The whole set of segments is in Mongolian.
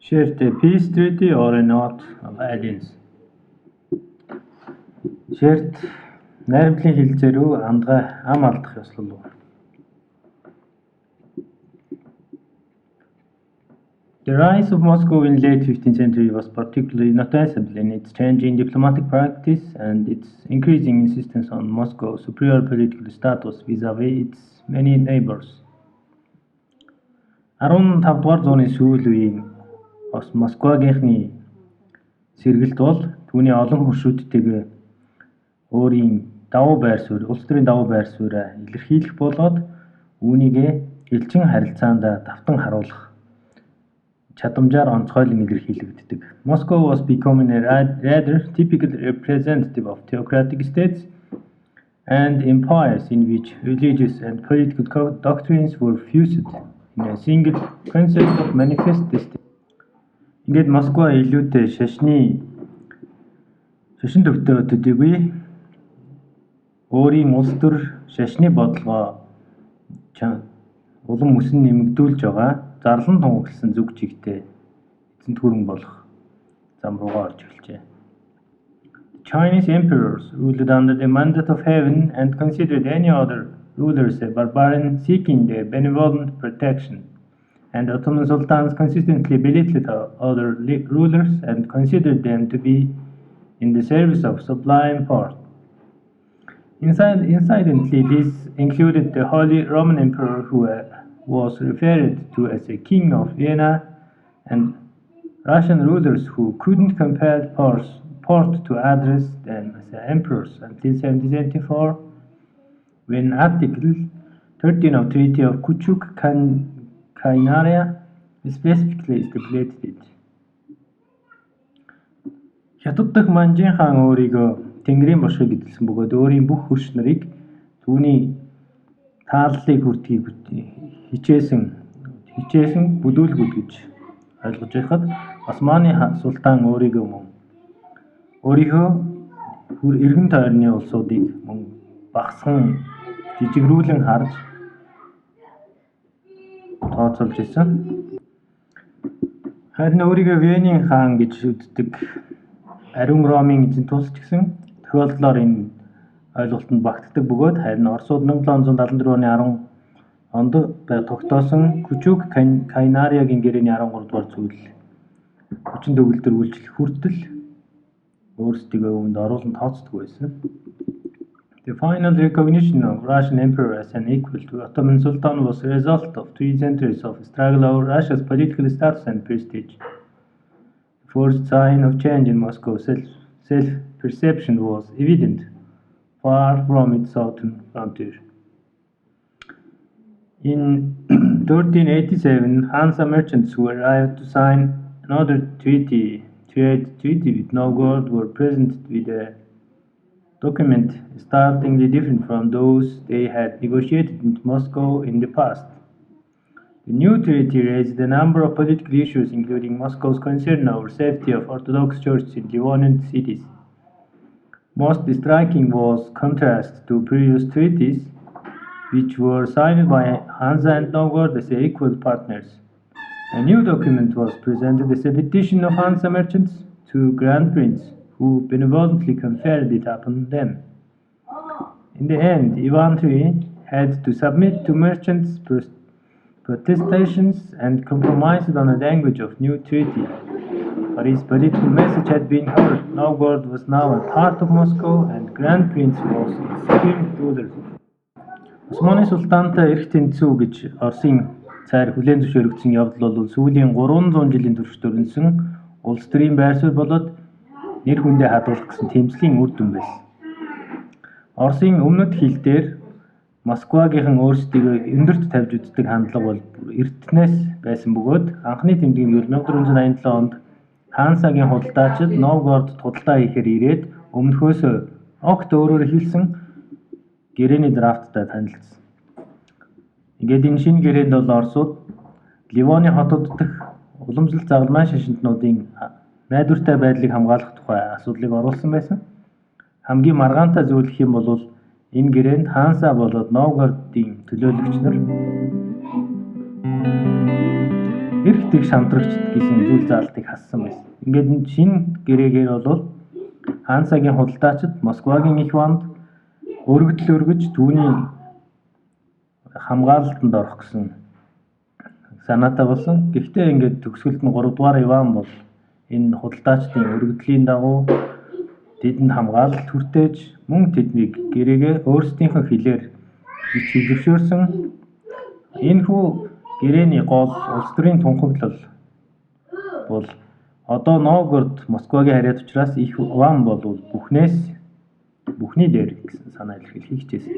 Shert a peace treaty or an oath of alliance? Shert найрамдлын хэлэлцээр үү андгай ам алдах ёслол үү? The rise of Moscow in late 15th century was particularly noticeable in its changing diplomatic practice and its increasing insistence on Moscow's superior political status vis-à-vis its many neighbors. 15 дугаар зууны сүүл үеийн Москвагийнхны сэргэлт бол түүний олон хөршүүдтэйгээ өөрийн давуу байр суурь, улс төрийн давуу байр сууриа илэрхийлэх болоод үүнийгээ элчин харилцаанд давтан харуулах чадамжаар онцгойлон илэрхийлэгддэг. Moscow was becoming a rather typical representative of theocratic states and empires in which religious and political doctrines were fused in a single concept of manifest destiny. Ингээд Москва илүүтэй шашин төвтэй төдийгүй өөрийн улс төр шашны бодлогоо улам өсөн нэмэгдүүлж байгаа зарлан тунгагласан зүг чигтээ эзэнт гүрэн болох зам руугаа орж эхэлжээ. Chinese emperors ruled under the mandate of heaven and considered any other rulers a barbarian seeking their benevolent protection. And Ottoman sultans consistently belittled other rulers and considered them to be in the service of sublime power. Incidentally, this included the Holy Roman Emperor, who was referred to as a king of Vienna, and Russian rulers who couldn't compel Port to address them as emperors until 1774, when Article 13 of Treaty of Kuchuk-Kainaria specifically stipulated it. Хятад дахь Манжин хаан өөрийгөө Тэнгэрийн бошгыг эдэлсэн бөгөөд өөрийн бүх хөрш нарыг түүний тааллыг хүртгийг хичээсэн бүдүүлгүүд гэж ойлгож байхад Османы султан өөрийнхөө эргэн тойрны улсуудыг мөн багасхан жижигрүүлэн харж тооцоолж ирсэн. Харин өөрийгөө Венийн хаан гэж үздэг ариун Ромын эзэн тулс ч гэсэн тохиолдлоор энэ ойлголтод багтдаг бөгөөд харин Оросууд 1774 оны 10 онд тогтоосон Kuchuk-Kainaria-гийн гэрээний 13 дугаар зүйл хүчин төгөлдөр үйлчлэх хүртэл өөрсдөө үүнд оруулан тооцдог байсан. The final recognition of Russian Emperor as an equal to Ottoman Sultan was a result of 3 centuries of struggle over Russia's political status and prestige. The first sign of change in Moscow's self-perception was evident far from its southern frontier. In 1387, Hansa merchants who arrived to sign another trade treaty with Novgorod were presented with a document startlingly different from those they had negotiated in Moscow in the past. The new treaty raised a number of political issues, including Moscow's concern over safety of Orthodox churches in Livonian cities. Most striking was contrast to previous treaties, which were signed by Hansa and Novgorod as equal partners. A new document was presented as a petition of Hansa merchants to Grand Prince, who benevolently conferred it upon them. In the end, Ivan III had to submit to merchants' protestations and compromised on the language of new treaty. But his political message had been heard. Novgorod was now a part of Moscow, and Grand Prince was its supreme ruler. Османы султантай эрх тэнцүү гэж Оросын цайр хүлээн зөвшөөрөгдсөн явдал бол сүүлийн 300 жилийн турш төрөнсөн улс төрийн байр суурь болоод нэр хүндээ хадгалах гэсэн тэмцлийн үр дүн байсан. Оросын өмнөд хил дээр Москвагийнхан өөрсдийгөө өндөрт тавьж үздэг хандлага бол эртнээс байсан бөгөөд анхны тэмдэг нь 1487 онд Хансагийн худалдаачид Новгородд худалдаа хийхээр ирээд өмнөхөөс огт өөрөөр хэлсэн гэрээний драфттай танилцсан. Ингээд энэ шинэ гэрээнд бол Оросууд Ливоны хотод дэх уламжлалт загалмай шашинтнуудын найдвартай байдлыг хамгаалах тухай асуудлыг оруулсан байсан. Хамгийн маргаантай зүйл гэх юм бол энэ гэрээнд Ханса болоод Новгородын төлөөлөгч нар эрх тэг шамтрагчд гэсэн зүйл заалтыг хассан байсан. Ингээд шинэ гэрээгээр бол хаан цагийн худалдаачид Москвагийн их ванд өргөдөл өргөж түүний хамгаалалтанд орох гэсэн санаатай болсон. Гэхдээ ингээд төгсгөлд нь 3 дугаар Иван бол энэ худалдаачдын өргөдлийн дагуу тэдэнд хамгаалалт хүртээж мөн тэднийг гэрээгээ өөрсдийнхөө хэлээр хилэгшүүлсэн. Энэхүү гэрээний гол улс төрийн тунхаглал бол одоо Новгород Москвагийн харьяат учраас их Иван бол бүхний дээр гэсэн санаа илэрхийлэхийг хичээсэн.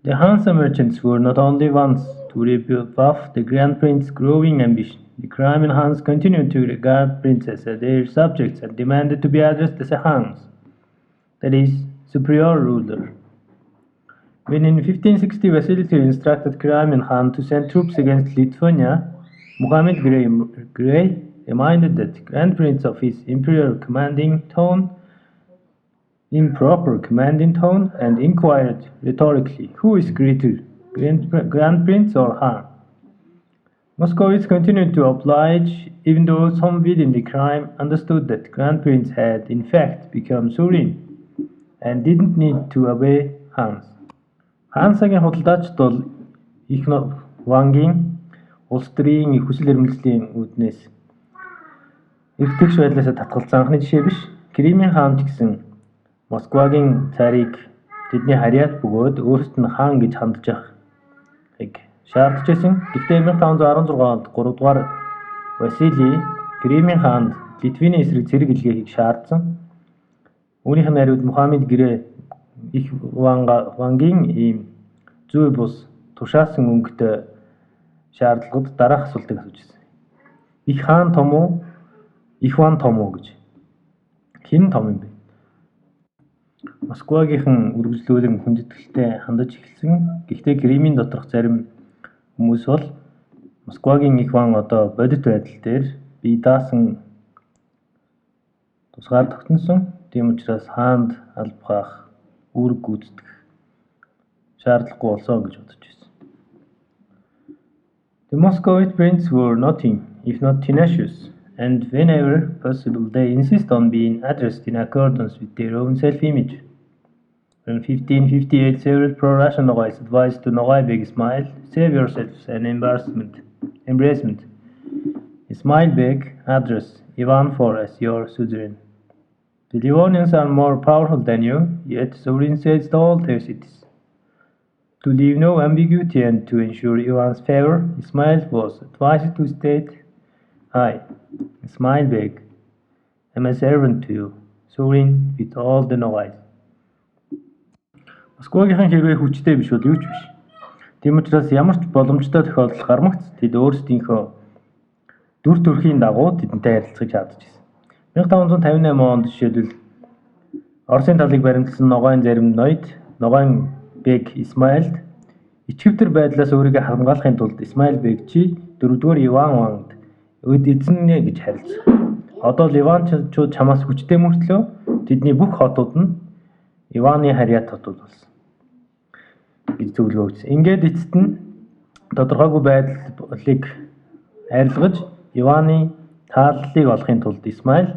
The Hansa merchants were not only ones to rebuff the Grand Prince's growing ambition. The Crimean Hans continued to regard princes as their subjects and demanded to be addressed as a Hans, that is, superior ruler. When in 1560 Vasily instructed Crimean Khan to send troops against Lithuania, Muhammad Grey reminded that Grand Prince of his improper commanding tone and inquired rhetorically, who is greater, Grand Prince or Khan? Moscovites continued to oblige, even though some within the crime understood that Grand Prince had in fact become sovereign and didn't need to obey Hans. Хансагийн худалдаачд бол их вангийн улс төрийн их хүсэл эрмэлзлийн үүднээс эргэтгэж байдлаасаа татгалзсан анхны жишээ биш. Кремийн хаан ч гэсэн Москвагийн царийг тэдний харьяат бөгөөд өөрсдөд нь хаан гэж хандж байгааг шаардж байсан. Гэхдээ 1516 онд 3 дугаар Василий Кремийн хаанд Литвиний эсрэг зэрэг илгээхийг шаардсан. Үүнийх нь хариуд Мухаммед Гэрээ их вангийн ийм зүй бус тушаасан өнгөтэй шаардлагад дараах асуултыг асууж ирсэн. Их хаан том уу? Их ван том уу гэж. Хэн том юм бэ? Москвагийнхан үргэлжлүүлэн хүндэтгэлтэй хандаж эхэлсэн. Гэхдээ Кремийн доторх зарим хүмүүс бол Москвагийн их ван одоо бодит байдал дээр бие даасан тусгаар тогтносон. Тийм учраас хаанд албахах үүрэг гүйцэтгэх шаардлагагүй болсон гэж бодож байсан. The Moscovite princes were nothing if not tenacious, and whenever possible they insist on being addressed in accordance with their own self-image. In 1558, several pro-Russian nobles advised to Nogai Beg Ismail, save yourselves an embarrassment. Ismail Beg addressed Ivan IV as your suzerain. The Livonians are more powerful than you, yet sovereign states to all their cities. To leave no ambiguity and to ensure Ivan's favor, Ismail was advised to state, I, Ismail Beg, am a servant to you, sovereign with all the Nogais. Москвагийн хэрвээ хүчтэй биш бол юу ч биш. Тийм учраас ямар ч боломжтой тохиолдол гармагц тэд өөрсдийнхөө дүр төрхийн дагуу тэдэнтэй харилцахыг шаардж байсан. 1558 онд жишээлбэл Оросын талыг баримтлсан Ногойн зарим ноёд Ногойн Бэг Исмаилд ичгэвтер байдлаас өөрийгөө хамгаалахын тулд Исмаил Бэг чи 4-р Иван ванд эзэннэ гэж харилцав. Одоо Ливанчууд чамаас хүчтэй мөртлөө тэдний бүх хотууд нь Иваны харьяат хотууд болсон гэж зөвлөгөө өгсөн. Ингээд эцэст нь тодорхойгүй байдлыг арилгаж Иваны тааллыг олохын тулд Исмаил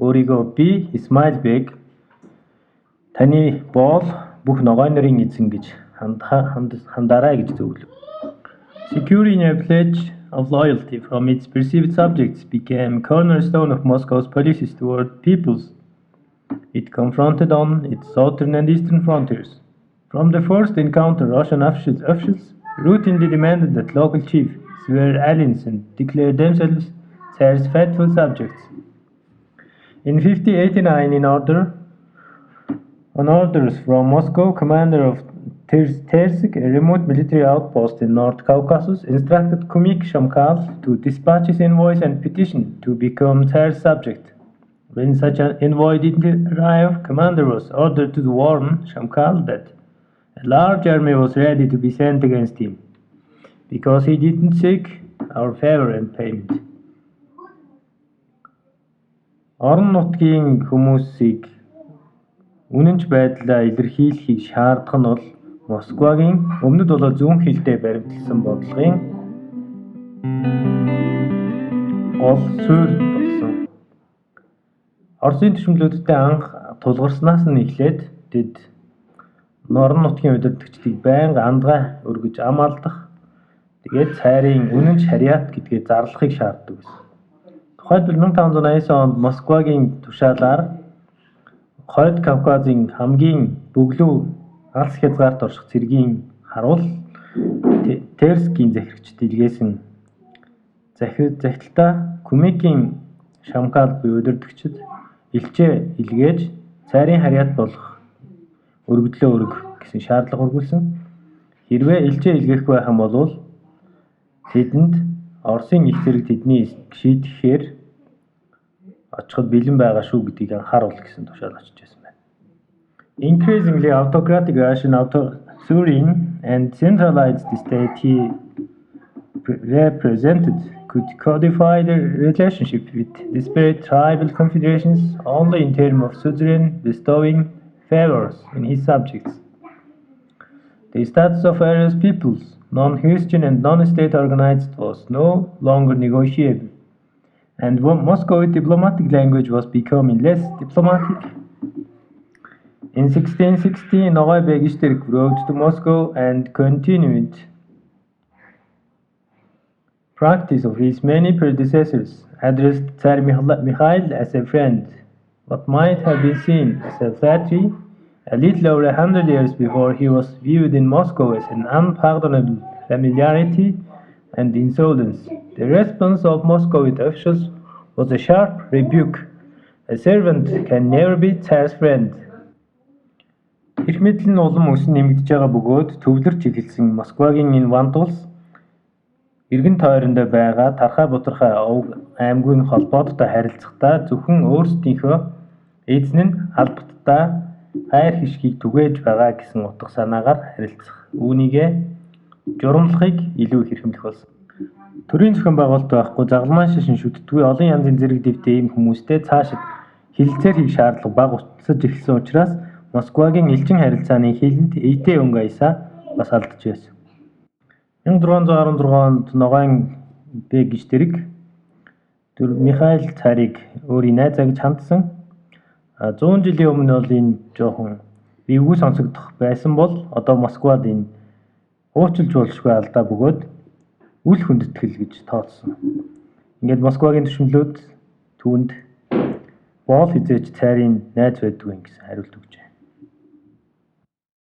өөрийгөө би Исмаил Бэг таны боол бүх Ногой нарын эзэн гэж хандаарай гэж зөвлөв. Securing a pledge of loyalty from its perceived subjects became cornerstone of Moscow's policies toward peoples it confronted on its southern and eastern frontiers. From the first encounter, Russian officials routinely demanded that local chiefs swear allegiance and declare themselves Tsar's faithful subjects. In 1589, on orders from Moscow, commander of Tersk, a remote military outpost in North Caucasus, instructed Kumik Shamkal to dispatch his envoys and petition to become Tsar's subject. When such an envoy didn't arrive, commander was ordered to warn Shamkal that a large army was ready to be sent against him, because he didn't seek our favor and payment. Орон нутгийн хүмүүсийг үнэнч байдлаа илэрхийлэхийг шаардах нь бол Москвагийн өмнөд болоо зүүн хилдээ баримтлсан бодлогын гол суурь болсон. Оросын төшмөлүүдтэй анх тулгарснаас нь эхлээд тэд орон нутгийн удирдагчдыг байнга андгай өргөж ам алдах, тэгээд цайрын үнэн шариат гэдгээ зарлахыг шаарддаг байсан. Тухайлбал 1589 онд Москвагийн тушаалаар Хойд Кавказын хамгийн бөглөө алс хязгаарт орших цэргийн харуул Терскийн захирагчид илгээсэн захидалтаа Кумекийн Шамкал буюу удирдагчид элчээ илгээж цайрын харьяат болох өргөдлөө өргөх гэсэн шаардлага өргүүлсэн. Хэрвээ элчээ илгээхгүй байх юм бол тэдэнд Оросын их зэрэг тэдний шийдэхээр очиход бэлэн байгаа шүү гэдгийг анхааруул гэсэн тушаал очиж байсан байна. Increasingly autocratic Russian authoritarian and centralized state he represented could codify the relationship with disparate tribal confederations only in terms of suzerain bestowing favors in his subjects. The status of various peoples, non-Christian and non-state organized, was no longer negotiable, and Moscow's diplomatic language was becoming less diplomatic. In 1660, Nogai Begishterk wrote to Moscow and continued practice of his many predecessors, addressed Tsar Mikhail as a friend. What might have been seen as a flattery a little over 100 years before, he was viewed in Moscow as an unpardonable familiarity and insolence. The response of Moscowite officials was a sharp rebuke. A servant can never be Tsar's friend. Их мэдл нь улам өсөн нэмэгдэж байгаа бөгөөд төвлөрч эхэлсэн Москвагийн энэ вант улс эргэн тойрондоо байгаа тархай бутархай аймгийн холбооттой харилцахдаа зөвхөн өөрсдийнхөө эзэн нь албаттаа хайр хишгийг түгээж байгаа гэсэн утга санаагаар харилцах. Үүнийгээ журамлахыг илүү хэрхэмлэх болсон. Төрийн зохион байгуулалт байхгүй, загалмайн шашин шүтдэггүй олон янзын зэрэг дэвтэй ийм хүмүүстэй цаашид хэлэлцээр хийх шаардлага бага утсаж эхэлсэн учраас Москвагийн элчин харилцааны хилэнд эйтэй өнгө аясаа бас алдж байсан. 1616 онд Ногоон Бегиштерк Михаил царийг өөрийн найзаа гэж хандсан. 100 жилийн өмнө бол энэ жоохон эвгүй сонсогдох байсан бол одоо Москвад энэ уучлж болшгүй алдаа бөгөөд үл хүндэтгэл гэж тооцсон. Ингээд Москвагийн төшмөлүүд түүнд боол хизээж цайрын найз байдгүй гэсэн хариулт өгчээ.